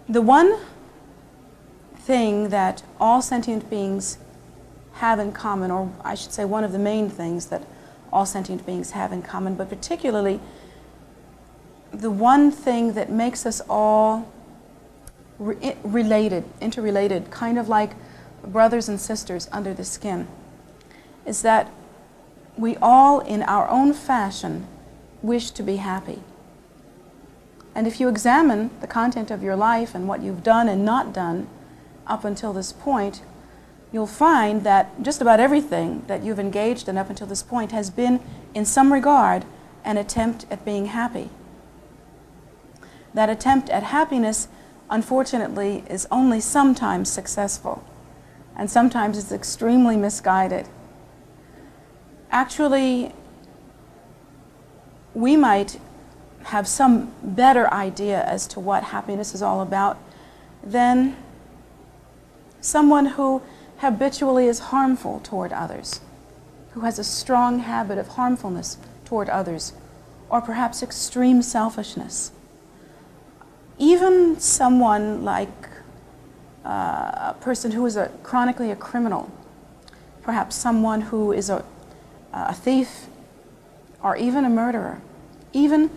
The one thing that all sentient beings have in common, or I should say one of the main things that all sentient beings have in common, but particularly the one thing that makes us all interrelated, kind of like brothers and sisters under the skin, is that we all, in our own fashion, wish to be happy. And if you examine the content of your life and what you've done and not done up until this point, you'll find that just about everything that you've engaged in up until this point has been, in some regard, an attempt at being happy. That attempt at happiness, unfortunately, is only sometimes successful, and sometimes it's extremely misguided. Actually, we might have some better idea as to what happiness is all about than someone who habitually is harmful toward others, who has a strong habit of harmfulness toward others, or perhaps extreme selfishness. Even someone like a person who is chronically a criminal, perhaps someone who is a thief, or even a murderer. Even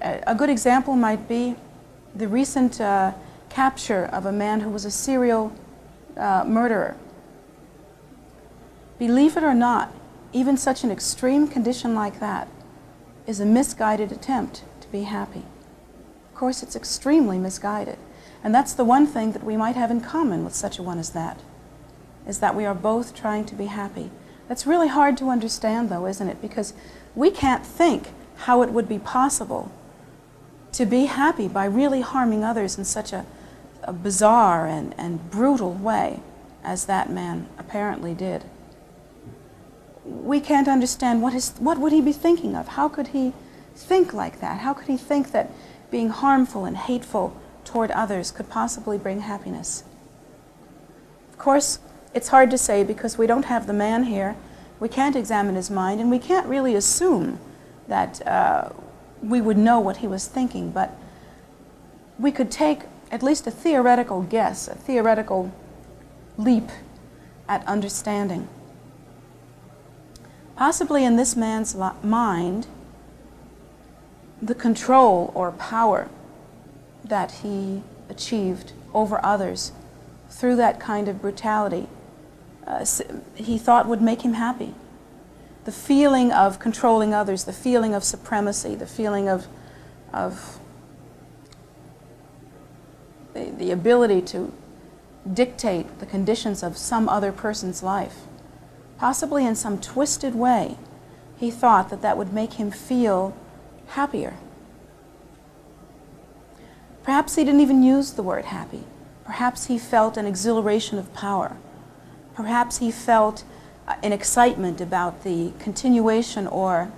a good example might be the recent capture of a man who was a serial murderer. Believe it or not, even such an extreme condition like that is a misguided attempt to be happy. Of course, it's extremely misguided. And that's the one thing that we might have in common with such a one as that, is that we are both trying to be happy. That's really hard to understand, though, isn't it? Because we can't think how it would be possible to be happy by really harming others in such a bizarre and brutal way as that man apparently did. We can't understand what would he be thinking of? How could he think like that? How could he think that being harmful and hateful toward others could possibly bring happiness? Of course, it's hard to say because we don't have the man here. We can't examine his mind, and we can't really assume that we would know what he was thinking, but we could take at least a theoretical guess, a theoretical leap at understanding. Possibly in this man's mind, the control or power that he achieved over others through that kind of brutality, he thought would make him happy. The feeling of controlling others, the feeling of supremacy, the feeling of the ability to dictate the conditions of some other person's life. Possibly in some twisted way, he thought that that would make him feel happier. Perhaps he didn't even use the word happy. Perhaps he felt an exhilaration of power. Perhaps he felt an excitement about the continuation or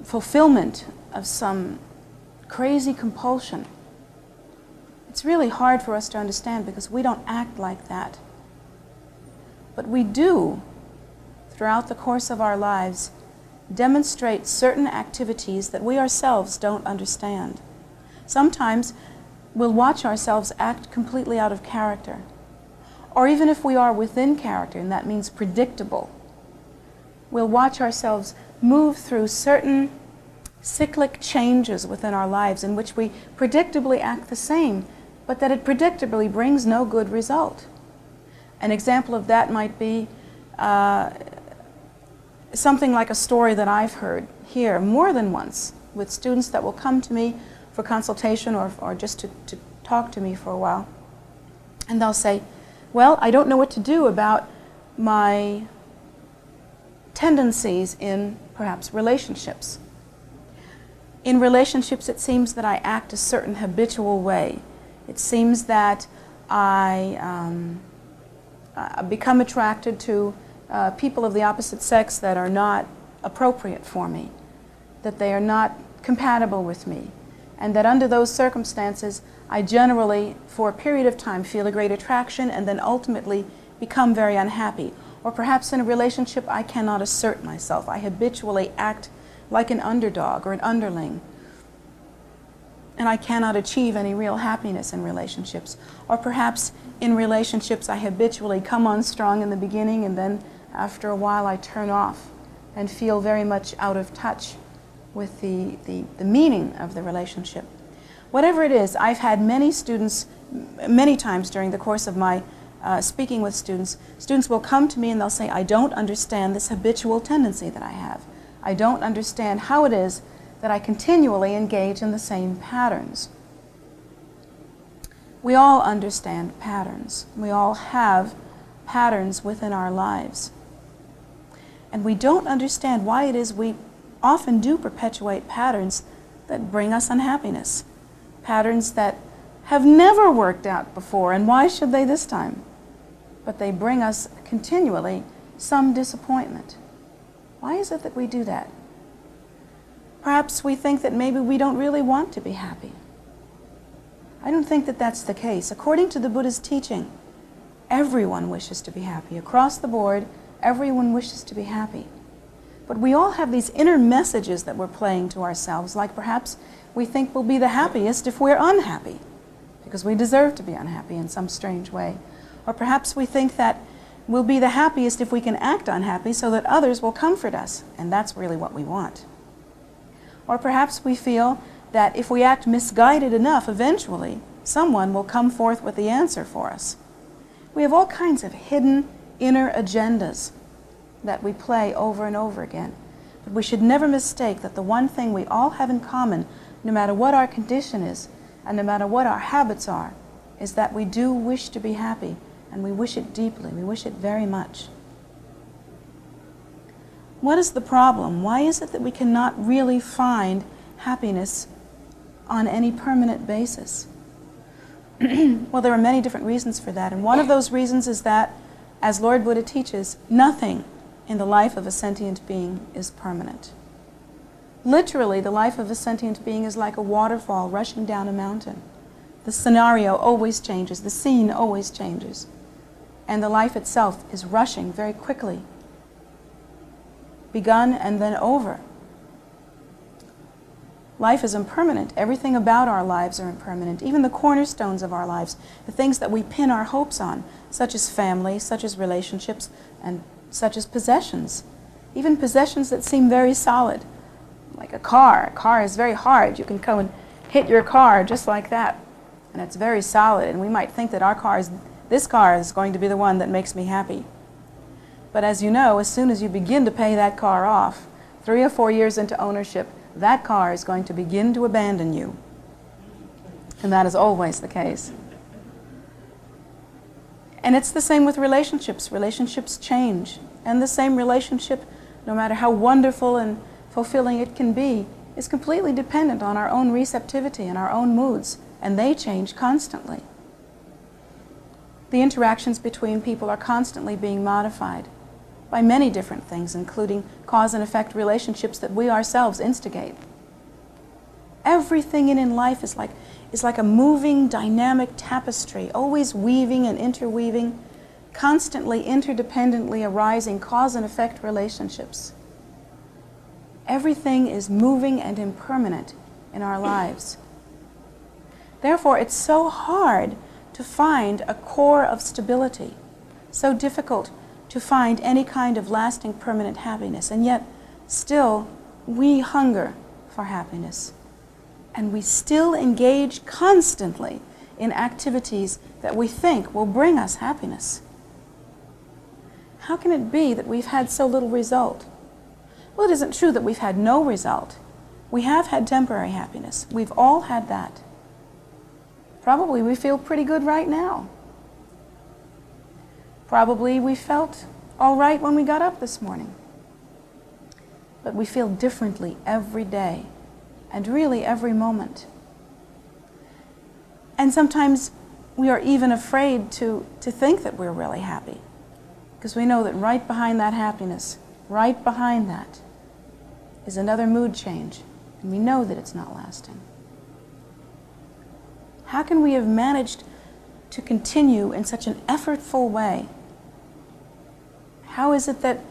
fulfillment of some crazy compulsion. It's really hard for us to understand because we don't act like that. But we do, throughout the course of our lives, demonstrate certain activities that we ourselves don't understand. Sometimes we'll watch ourselves act completely out of character. Or even if we are within character, and that means predictable, we'll watch ourselves move through certain cyclic changes within our lives in which we predictably act the same, but that it predictably brings no good result. An example of that might be something like a story that I've heard here more than once with students that will come to me for consultation or just to talk to me for a while. And they'll say, well, I don't know what to do about my tendencies in perhaps relationships. In relationships, it seems that I act a certain habitual way. It seems that I become attracted to people of the opposite sex that are not appropriate for me, that they are not compatible with me, and that under those circumstances, I generally, for a period of time, feel a great attraction and then ultimately become very unhappy. Or perhaps in a relationship, I cannot assert myself. I habitually act like an underdog or an underling. and I cannot achieve any real happiness in relationships. Or perhaps in relationships I habitually come on strong in the beginning, and then after a while I turn off and feel very much out of touch with the meaning of the relationship. Whatever it is, I've had many students, many times during the course of my speaking with students, students will come to me and they'll say, I don't understand this habitual tendency that I have. I don't understand how it is that I continually engage in the same patterns. We all understand patterns. We all have patterns within our lives. And we don't understand why it is we often do perpetuate patterns that bring us unhappiness. Patterns that have never worked out before, and why should they this time? But they bring us continually some disappointment. Why is it that we do that? Perhaps we think that maybe we don't really want to be happy. I don't think that that's the case. According to the Buddha's teaching, everyone wishes to be happy. Across the board, everyone wishes to be happy. But we all have these inner messages that we're playing to ourselves, like perhaps we think we'll be the happiest if we're unhappy, because we deserve to be unhappy in some strange way. Or perhaps we think that we'll be the happiest if we can act unhappy so that others will comfort us, and that's really what we want. Or perhaps we feel that if we act misguided enough, eventually someone will come forth with the answer for us. We have all kinds of hidden inner agendas that we play over and over again. But we should never mistake that the one thing we all have in common, no matter what our condition is, and no matter what our habits are, is that we do wish to be happy, and we wish it deeply. We wish it very much. What is the problem? Why is it that we cannot really find happiness on any permanent basis? Well, there are many different reasons for that, and one of those reasons is that, as Lord Buddha teaches, nothing in the life of a sentient being is permanent. Literally, the life of a sentient being is like a waterfall rushing down a mountain. The scenario always changes, the scene always changes, and the life itself is rushing very quickly, begun and then over. Life is impermanent. Everything about our lives are impermanent. Even the cornerstones of our lives, the things that we pin our hopes on, such as family, such as relationships, and such as possessions. Even possessions that seem very solid, like a car. A car is very hard. You can go and hit your car just like that, and it's very solid. And we might think that this car is going to be the one that makes me happy. But as you know, as soon as you begin to pay that car off, 3 or 4 years into ownership, that car is going to begin to abandon you. And that is always the case. And it's the same with relationships. Relationships change. And the same relationship, no matter how wonderful and fulfilling it can be, is completely dependent on our own receptivity and our own moods. And they change constantly. The interactions between people are constantly being modified by many different things, including cause and effect relationships that we ourselves instigate. Everything in life is like a moving, dynamic tapestry, always weaving and interweaving, constantly interdependently arising cause and effect relationships. Everything is moving and impermanent in our lives. Therefore, it's so hard to find a core of stability, so difficult to find any kind of lasting permanent happiness, and yet still we hunger for happiness, and we still engage constantly in activities that we think will bring us happiness. How can it be that we've had so little result? Well, it isn't true that we've had no result. We have had temporary happiness. We've all had that. Probably we feel pretty good right now. Probably we felt all right when we got up this morning. But we feel differently every day, and really every moment. And sometimes we are even afraid to think that we're really happy, because we know that right behind that happiness, right behind that, is another mood change, and we know that it's not lasting. How can we have managed to continue in such an effortful way? How is it that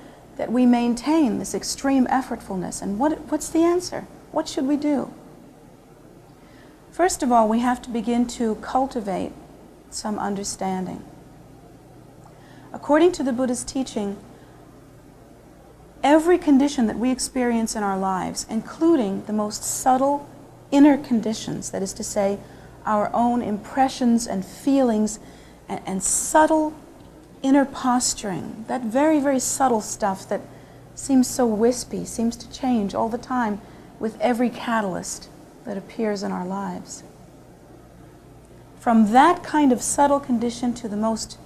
we maintain this extreme effortfulness? And what's the answer? What should we do? First of all, we have to begin to cultivate some understanding. According to the Buddha's teaching, every condition that we experience in our lives, including the most subtle inner conditions, that is to say, our own impressions and feelings and subtle inner posturing, that very, very subtle stuff that seems so wispy, seems to change all the time with every catalyst that appears in our lives. From that kind of subtle condition to the most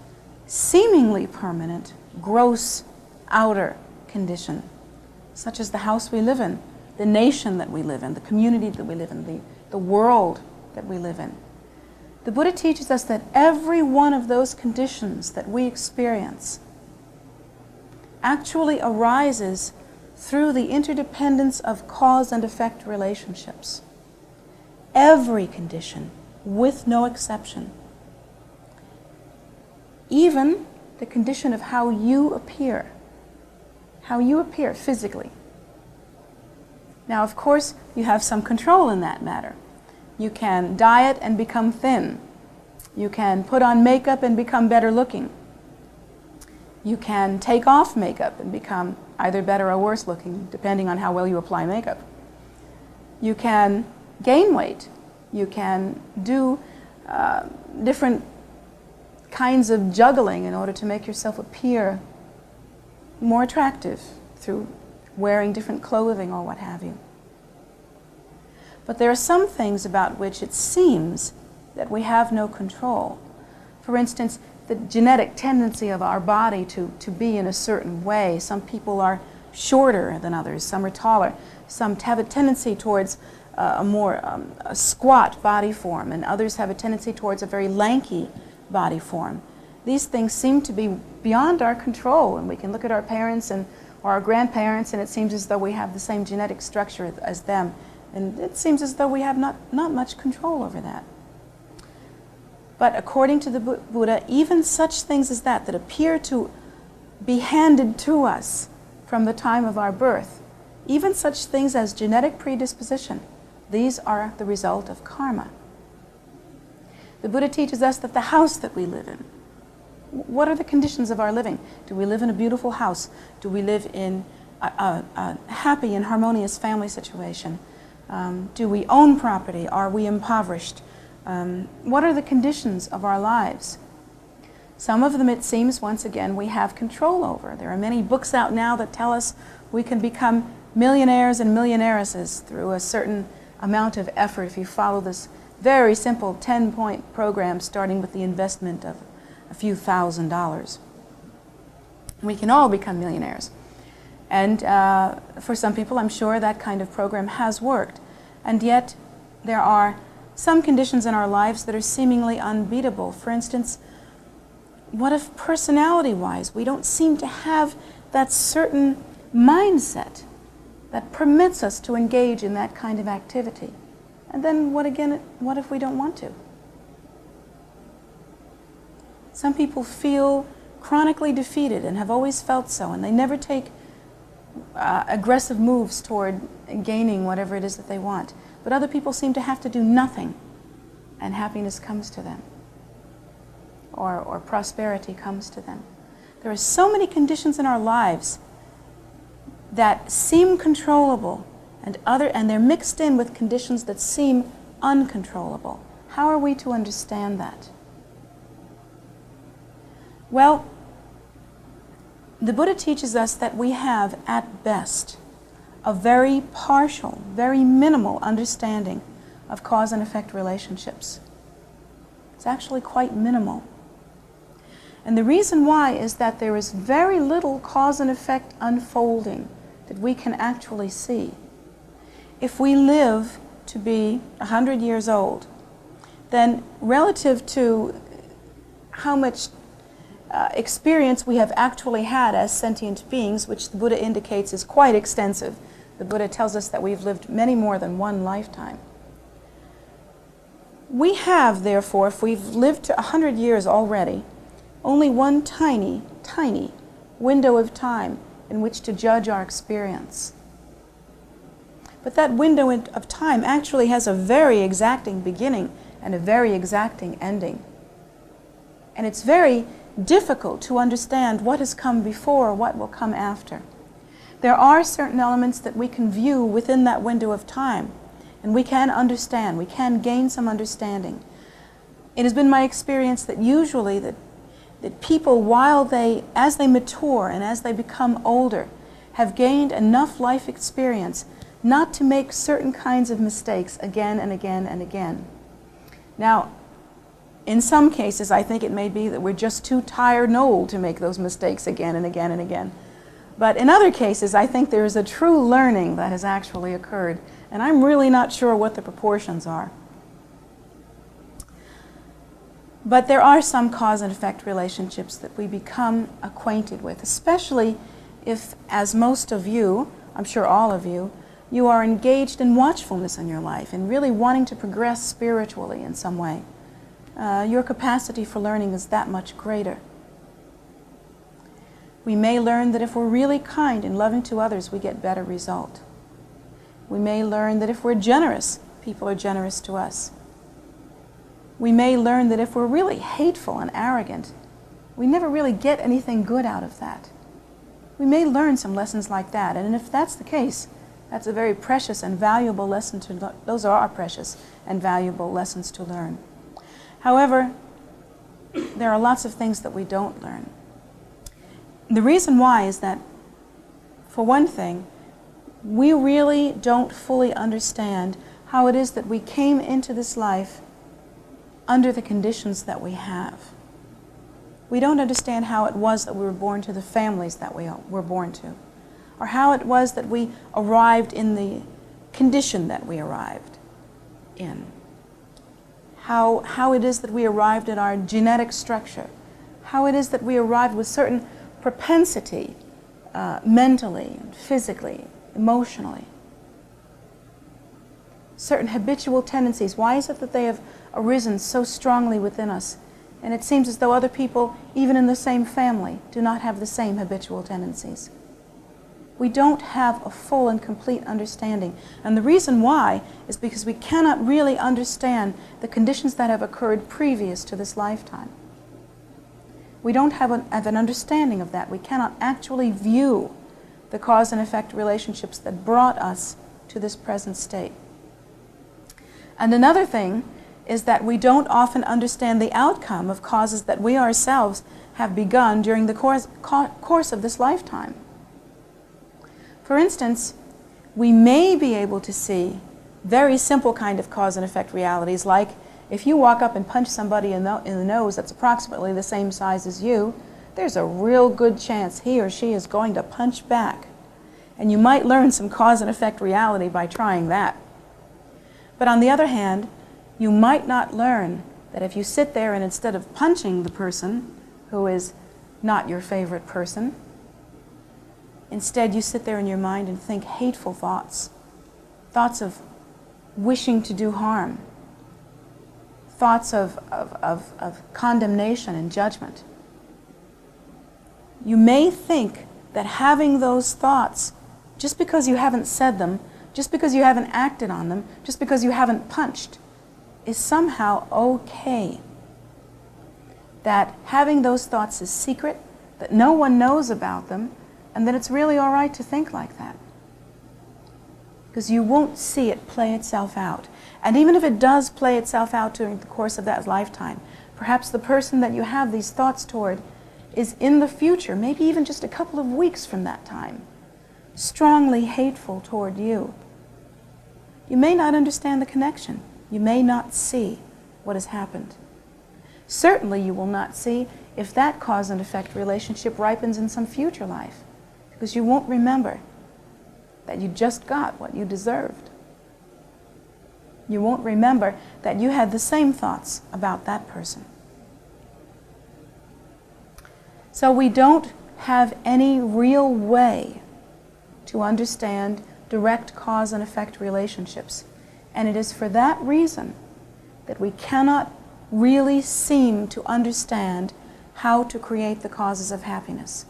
seemingly permanent, gross, outer condition, such as the house we live in, the nation that we live in, the community that we live in, the world that we live in. The Buddha teaches us that every one of those conditions that we experience actually arises through the interdependence of cause and effect relationships. Every condition, with no exception. Even the condition of how you appear physically. Now, of course, you have some control in that matter. You can diet and become thin. You can put on makeup and become better looking. You can take off makeup and become either better or worse looking, depending on how well you apply makeup. You can gain weight. You can do different kinds of juggling in order to make yourself appear more attractive through wearing different clothing or what have you. But there are some things about which it seems that we have no control. For instance, the genetic tendency of our body to be in a certain way. Some people are shorter than others, some are taller. Some have a tendency towards a more squat body form, and others have a tendency towards a very lanky body form. These things seem to be beyond our control, and we can look at our parents or our grandparents, and it seems as though we have the same genetic structure as them. And it seems as though we have not much control over that. But according to the Buddha, even such things as that appear to be handed to us from the time of our birth, even such things as genetic predisposition, these are the result of karma. The Buddha teaches us that the house that we live in, what are the conditions of our living? Do we live in a beautiful house? Do we live in a happy and harmonious family situation? Do we own property? Are we impoverished? What are the conditions of our lives? Some of them, it seems, once again, we have control over. There are many books out now that tell us we can become millionaires and millionairesses through a certain amount of effort if you follow this very simple 10-point program starting with the investment of a few $1,000s. We can all become millionaires. And for some people, I'm sure that kind of program has worked. And yet, there are some conditions in our lives that are seemingly unbeatable. For instance, what if personality-wise we don't seem to have that certain mindset that permits us to engage in that kind of activity? And then what if we don't want to? Some people feel chronically defeated and have always felt so, and they never take aggressive moves toward gaining whatever it is that they want. But other people seem to have to do nothing, and happiness comes to them, or prosperity comes to them. There are so many conditions in our lives that seem controllable, and they're mixed in with conditions that seem uncontrollable. How are we to understand that? Well, the Buddha teaches us that we have, at best, a very partial, very minimal understanding of cause and effect relationships. It's actually quite minimal. And the reason why is that there is very little cause and effect unfolding that we can actually see. If we live to be 100 years old, then relative to how much experience we have actually had as sentient beings, which the Buddha indicates is quite extensive. The Buddha tells us that we've lived many more than one lifetime. We have, therefore, if we've lived to 100 years already, only one tiny, tiny window of time in which to judge our experience. But that window of time actually has a very exacting beginning and a very exacting ending. And it's very difficult to understand what has come before or what will come after. There are certain elements that we can view within that window of time, and we can understand, we can gain some understanding. It has been my experience that usually that people, as they mature and as they become older, have gained enough life experience not to make certain kinds of mistakes again and again and again. Now, in some cases, I think it may be that we're just too tired and old to make those mistakes again and again and again. But in other cases, I think there is a true learning that has actually occurred, and I'm really not sure what the proportions are. But there are some cause and effect relationships that we become acquainted with, especially if, as most of you, I'm sure all of you, you are engaged in watchfulness in your life and really wanting to progress spiritually in some way. Your capacity for learning is that much greater. We may learn that if we're really kind and loving to others, we get better result. We may learn that if we're generous, people are generous to us. We may learn that if we're really hateful and arrogant, we never really get anything good out of that. We may learn some lessons like that, and if that's the case, that's a very precious and valuable lesson to learn. Those are our precious and valuable lessons to learn. However, there are lots of things that we don't learn. The reason why is that, for one thing, we really don't fully understand how it is that we came into this life under the conditions that we have. We don't understand how it was that we were born to the families that we were born to, or how it was that we arrived in the condition that we arrived in, how it is that we arrived at our genetic structure, how it is that we arrived with certain propensity, mentally, physically, emotionally, certain habitual tendencies. Why is it that they have arisen so strongly within us? And it seems as though other people, even in the same family, do not have the same habitual tendencies. We don't have a full and complete understanding. And the reason why is because we cannot really understand the conditions that have occurred previous to this lifetime. We don't have an understanding of that. We cannot actually view the cause and effect relationships that brought us to this present state. And another thing is that we don't often understand the outcome of causes that we ourselves have begun during the course of this lifetime. For instance, we may be able to see very simple kind of cause and effect realities, like if you walk up and punch somebody in the nose that's approximately the same size as you, there's a real good chance he or she is going to punch back. And you might learn some cause and effect reality by trying that. But on the other hand, you might not learn that if you sit there and instead of punching the person who is not your favorite person, instead you sit there in your mind and think hateful thoughts, thoughts of wishing to do harm, thoughts of condemnation and judgment. You may think that having those thoughts, just because you haven't said them, just because you haven't acted on them, just because you haven't punched, is somehow okay. That having those thoughts is secret, that no one knows about them, and that it's really all right to think like that. Because you won't see it play itself out. And even if it does play itself out during the course of that lifetime, perhaps the person that you have these thoughts toward is in the future, maybe even just a couple of weeks from that time, strongly hateful toward you. You may not understand the connection. You may not see what has happened. Certainly you will not see if that cause and effect relationship ripens in some future life, because you won't remember that you just got what you deserved. You won't remember that you had the same thoughts about that person. So we don't have any real way to understand direct cause and effect relationships. And it is for that reason that we cannot really seem to understand how to create the causes of happiness.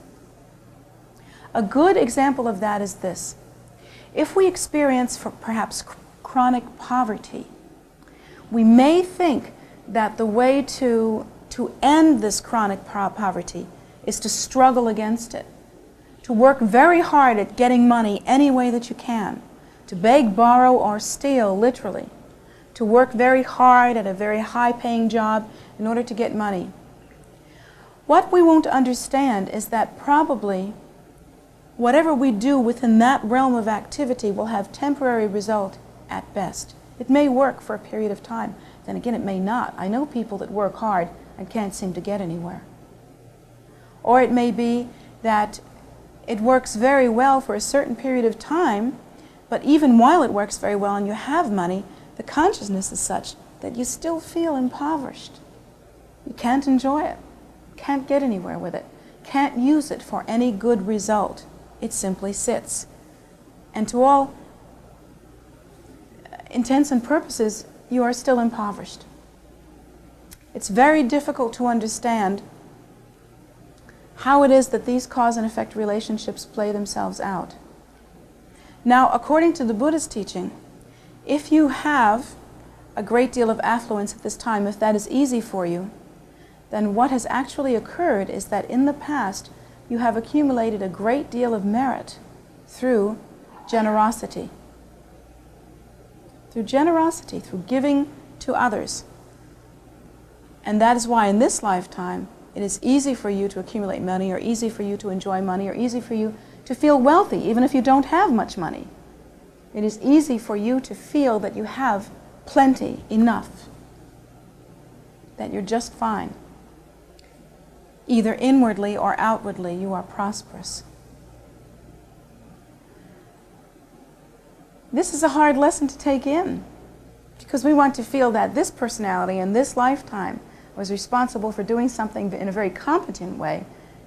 A good example of that is this. If we experience perhaps chronic poverty, we may think that the way to end this chronic poverty is to struggle against it, to work very hard at getting money any way that you can, to beg, borrow, or steal, literally, to work very hard at a very high-paying job in order to get money. What we won't understand is that probably whatever we do within that realm of activity will have temporary result at best. It may work for a period of time, then again it may not. I know people that work hard and can't seem to get anywhere. Or it may be that it works very well for a certain period of time, but even while it works very well and you have money, the consciousness is such that you still feel impoverished. You can't enjoy it, can't get anywhere with it, can't use it for any good result. It simply sits. And to all intents and purposes, you are still impoverished. It's very difficult to understand how it is that these cause and effect relationships play themselves out. Now, according to the Buddha's teaching, if you have a great deal of affluence at this time, if that is easy for you, then what has actually occurred is that in the past you have accumulated a great deal of merit through generosity. Through generosity, through giving to others. And that is why in this lifetime it is easy for you to accumulate money, or easy for you to enjoy money, or easy for you to feel wealthy even if you don't have much money. It is easy for you to feel that you have plenty, enough, that you're just fine. Either inwardly or outwardly you are prosperous. This is a hard lesson to take in, because we want to feel that this personality in this lifetime was responsible for doing something in a very competent way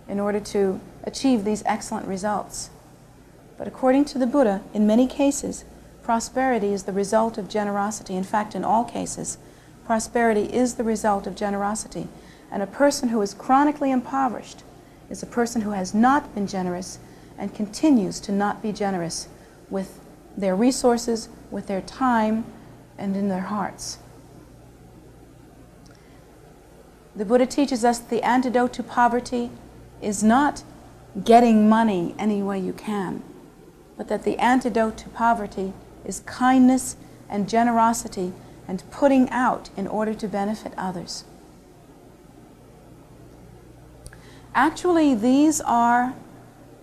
in order to achieve these excellent results. But according to the Buddha, in many cases, prosperity is the result of generosity. In fact, in all cases, prosperity is the result of generosity. And a person who is chronically impoverished is a person who has not been generous and continues to not be generous with their resources, with their time, and in their hearts. The Buddha teaches us the antidote to poverty is not getting money any way you can, but that the antidote to poverty is kindness and generosity and putting out in order to benefit others. Actually, these are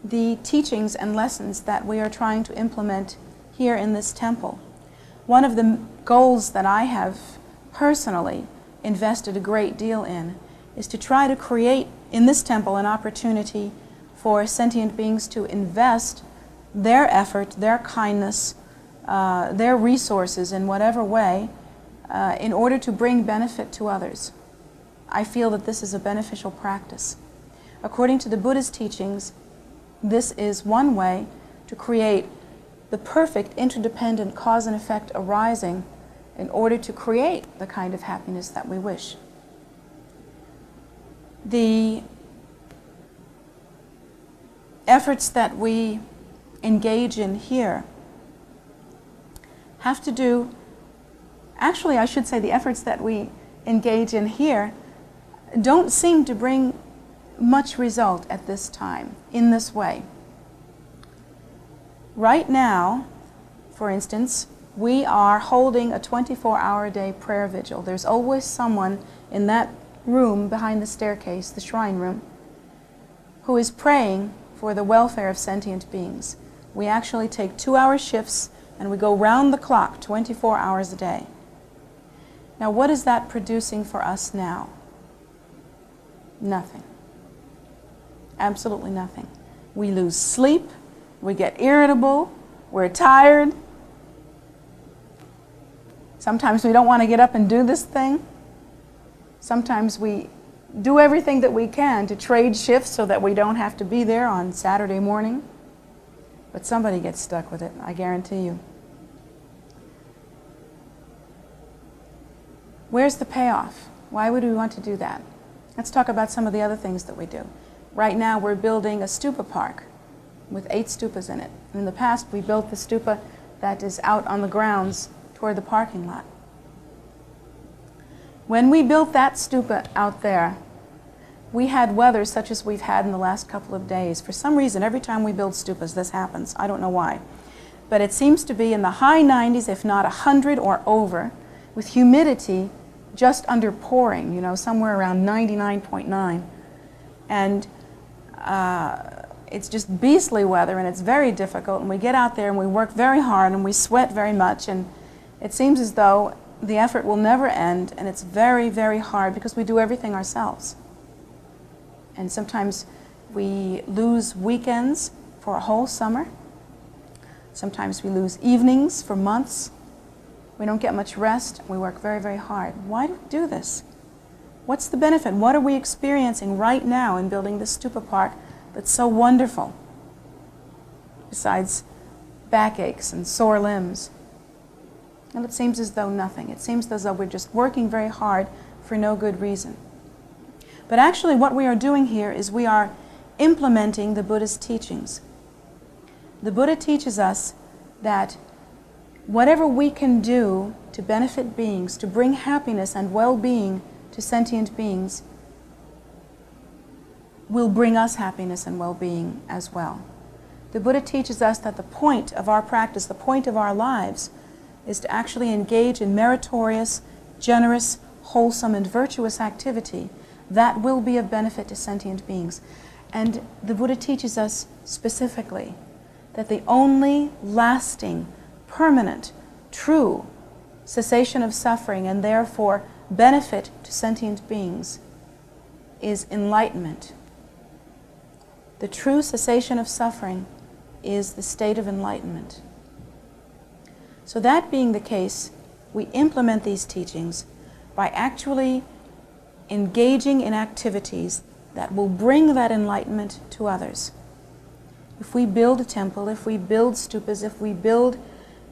the teachings and lessons that we are trying to implement here in this temple. One of the goals that I have personally invested a great deal in is to try to create in this temple an opportunity for sentient beings to invest their effort, their kindness, their resources in whatever way in order to bring benefit to others. I feel that this is a beneficial practice. According to the Buddha's teachings, this is one way to create the perfect interdependent cause and effect arising in order to create the kind of happiness that we wish. The efforts that we engage in here have to do, actually I should say the efforts that we engage in here don't seem to bring much result at this time in this way. Right now, for instance, we are holding a 24-hour-a-day prayer vigil. There's always someone in that room behind the staircase, the shrine room, who is praying for the welfare of sentient beings. We actually take 2-hour shifts and we go round the clock 24 hours a day. Now, what is that producing for us now? Nothing. Absolutely nothing. We lose sleep, we get irritable, we're tired. Sometimes we don't want to get up and do this thing. Sometimes we do everything that we can to trade shifts so that we don't have to be there on Saturday morning. But somebody gets stuck with it, I guarantee you. Where's the payoff? Why would we want to do that? Let's talk about some of the other things that we do. Right now we're building a stupa park with 8 stupas in it. In the past, we built the stupa that is out on the grounds toward the parking lot. When we built that stupa out there, we had weather such as we've had in the last couple of days. For some reason, every time we build stupas, this happens. I don't know why. But it seems to be in the high 90s, if not 100 or over, with humidity just under pouring, somewhere around 99.9. And it's just beastly weather, and it's very difficult. And we get out there and we work very hard and we sweat very much. And it seems as though the effort will never end, and it's very, very hard because we do everything ourselves. And sometimes we lose weekends for a whole summer. Sometimes we lose evenings for months. We don't get much rest. We work very, very hard. Why do we do this? What's the benefit? What are we experiencing right now in building this stupa park that's so wonderful? Besides backaches and sore limbs. And it seems as though nothing. It seems as though we're just working very hard for no good reason. But actually what we are doing here is we are implementing the Buddha's teachings. The Buddha teaches us that whatever we can do to benefit beings, to bring happiness and well-being to sentient beings, will bring us happiness and well-being as well. The Buddha teaches us that the point of our practice, the point of our lives, is to actually engage in meritorious, generous, wholesome, and virtuous activity that will be of benefit to sentient beings. And the Buddha teaches us specifically that the only lasting, permanent, true cessation of suffering and therefore benefit to sentient beings is enlightenment. The true cessation of suffering is the state of enlightenment. So that being the case, we implement these teachings by actually engaging in activities that will bring that enlightenment to others. If we build a temple, if we build stupas, if we build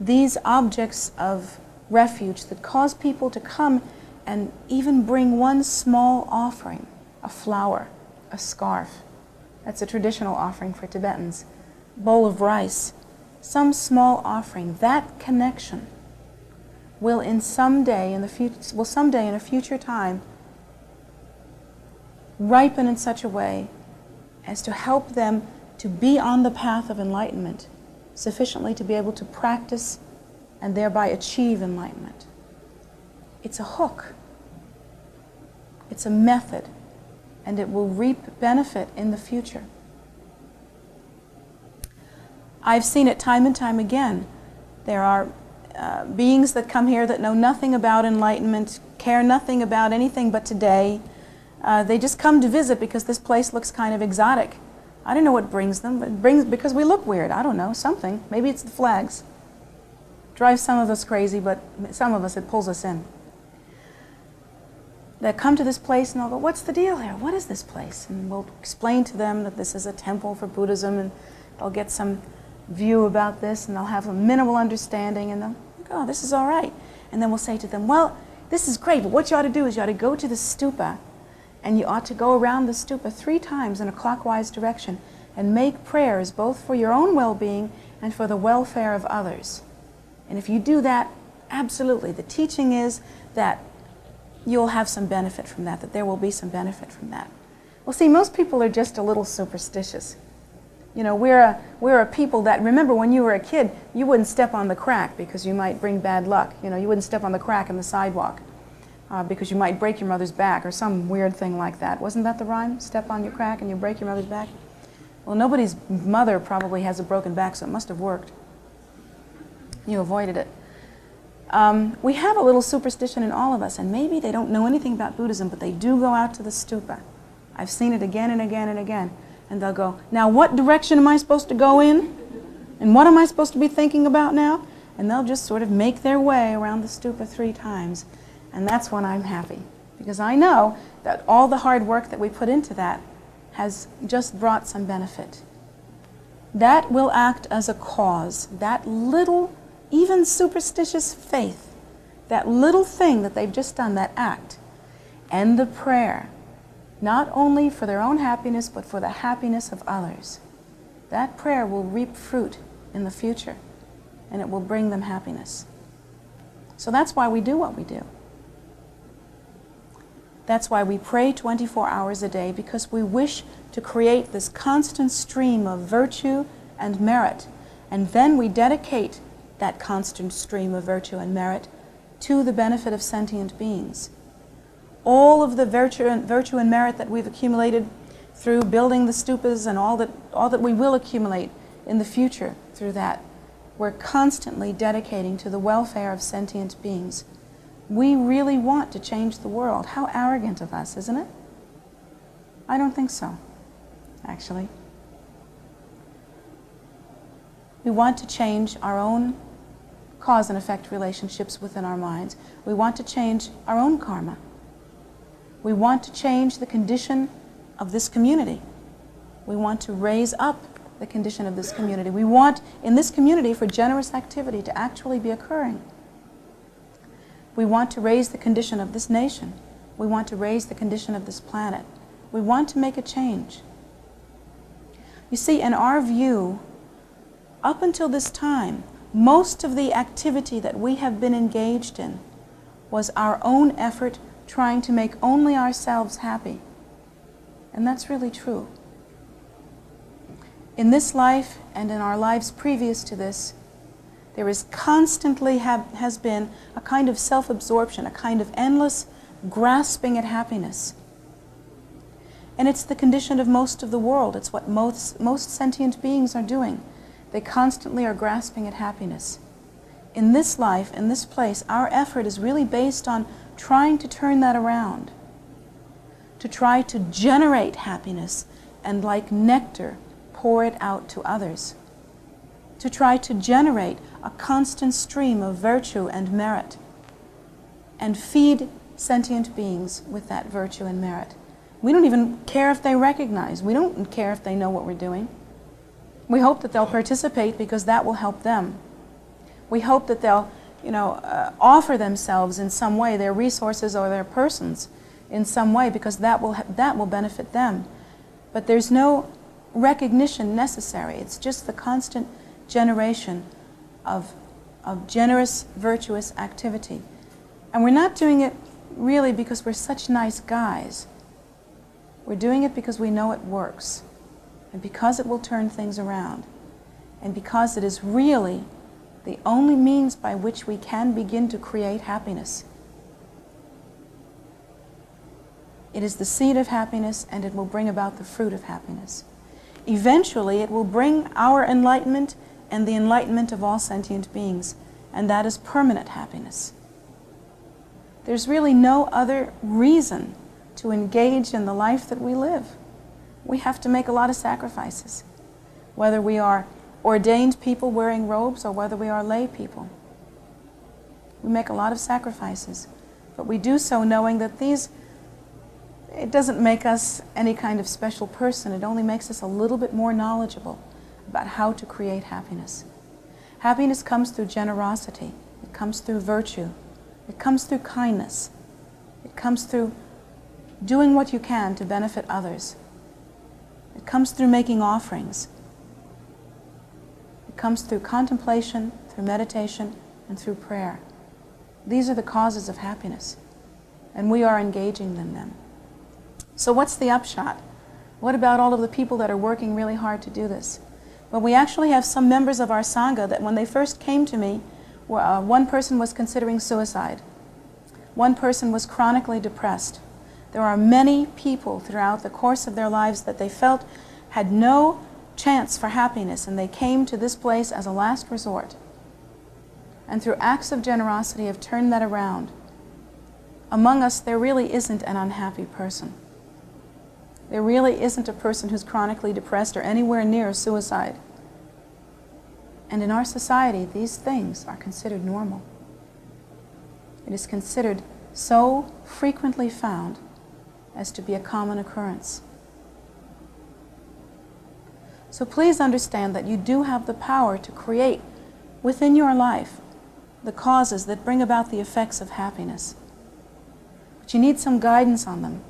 these objects of refuge that cause people to come and even bring one small offering, a flower, a scarf, that's a traditional offering for Tibetans, bowl of rice, some small offering, that connection will someday in a future time ripen in such a way as to help them to be on the path of enlightenment sufficiently to be able to practice and thereby achieve enlightenment. It's a hook. It's a method, and it will reap benefit in the future. I've seen it time and time again. There are beings that come here that know nothing about enlightenment, care nothing about anything but today. They just come to visit because this place looks kind of exotic. I don't know what brings them, but it brings because we look weird. I don't know, something. Maybe it's the flags. Drives some of us crazy, but some of us, it pulls us in. They come to this place and they'll go, what's the deal here? What is this place? And we'll explain to them that this is a temple for Buddhism, and they'll get some view about this, and they'll have a minimal understanding, and they'll go, oh, this is all right. And then we'll say to them, well, this is great, but what you ought to do is you ought to go to the stupa, and you ought to go around the stupa 3 times in a clockwise direction and make prayers both for your own well-being and for the welfare of others. And if you do that, absolutely, the teaching is that you'll have some benefit from that, that there will be some benefit from that. Well, see, most people are just a little superstitious. You know, we're a people that, remember when you were a kid, you wouldn't step on the crack because you might bring bad luck. You know, you wouldn't step on the crack in the sidewalk because you might break your mother's back or some weird thing like that. Wasn't that the rhyme? Step on your crack and you break your mother's back? Well, nobody's mother probably has a broken back, so it must have worked. You avoided it. We have a little superstition in all of us, and maybe they don't know anything about Buddhism, but they do go out to the stupa. I've seen it again and again and again. And they'll go, now what direction am I supposed to go in? And what am I supposed to be thinking about now? And they'll just sort of make their way around the stupa 3 times. And that's when I'm happy. Because I know that all the hard work that we put into that has just brought some benefit. That will act as a cause. That little, even superstitious faith, that little thing that they've just done, that act, and the prayer, not only for their own happiness, but for the happiness of others. that prayer will reap fruit in the future, and it will bring them happiness. So that's why we do what we do. That's why we pray 24 hours a day, because we wish to create this constant stream of virtue and merit, and then we dedicate that constant stream of virtue and merit to the benefit of sentient beings. All of the virtue and merit that we've accumulated through building the stupas and all that we will accumulate in the future through that, we're constantly dedicating to the welfare of sentient beings. We really want to change the world. How arrogant of us, isn't it? I don't think so, actually. We want to change our own cause and effect relationships within our minds. We want to change our own karma. We want to change the condition of this community. We want to raise up the condition of this community. We want, in this community, for generous activity to actually be occurring. We want to raise the condition of this nation. We want to raise the condition of this planet. We want to make a change. You see, in our view, up until this time, most of the activity that we have been engaged in was our own effort trying to make only ourselves happy. And that's really true. In this life and in our lives previous to this, there is constantly has been a kind of self-absorption, a kind of endless grasping at happiness. And it's the condition of most of the world. It's what most sentient beings are doing. They constantly are grasping at happiness. In this life, in this place, our effort is really based on trying to turn that around, to try to generate happiness and, like nectar, pour it out to others, to try to generate a constant stream of virtue and merit and feed sentient beings with that virtue and merit. We don't even care if they recognize. We don't care if they know what we're doing. We hope that they'll participate because that will help them. We hope that they'll, offer themselves in some way, their resources or their persons in some way, because that will benefit them. But there's no recognition necessary. It's just the constant generation of generous, virtuous activity. And we're not doing it really because we're such nice guys. We're doing it because we know it works, and because it will turn things around, and because it is really the only means by which we can begin to create happiness. It is the seed of happiness, and it will bring about the fruit of happiness. Eventually, it will bring our enlightenment and the enlightenment of all sentient beings, and that is permanent happiness. There's really no other reason to engage in the life that we live. We have to make a lot of sacrifices, whether we are ordained people wearing robes or whether we are lay people. We make a lot of sacrifices, but we do so knowing that it doesn't make us any kind of special person. It only makes us a little bit more knowledgeable about how to create happiness. Happiness comes through generosity. It comes through virtue. It comes through kindness. It comes through doing what you can to benefit others. It comes through making offerings. It comes through contemplation, through meditation, and through prayer. These are the causes of happiness, and we are engaging in them. So what's the upshot? What about all of the people that are working really hard to do this? Well, we actually have some members of our Sangha that when they first came to me, one person was considering suicide. One person was chronically depressed. There are many people throughout the course of their lives that they felt had no chance for happiness, and they came to this place as a last resort. And through acts of generosity have turned that around. Among us, there really isn't an unhappy person. There really isn't a person who's chronically depressed or anywhere near suicide. And in our society, these things are considered normal. It is considered so frequently found as to be a common occurrence. So please understand that you do have the power to create within your life the causes that bring about the effects of happiness. But you need some guidance on them.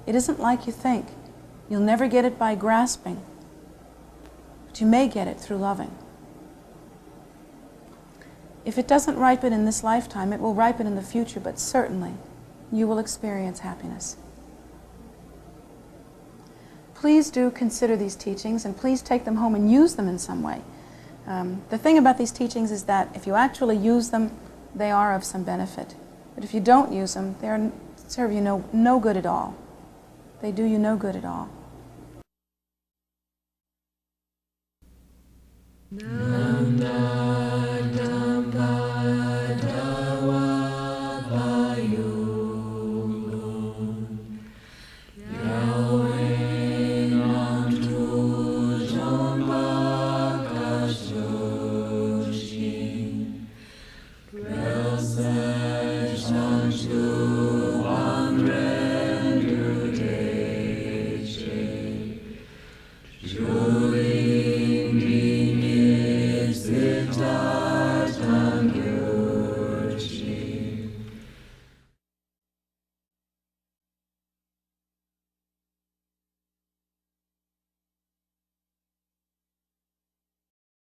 It isn't like you think. You'll never get it by grasping. But you may get it through loving. If it doesn't ripen in this lifetime, it will ripen in the future, but certainly you will experience happiness. Please do consider these teachings, and please take them home and use them in some way. The thing about these teachings is that if you actually use them, they are of some benefit. But if you don't use them, they serve you no good at all. They do you no good at all. To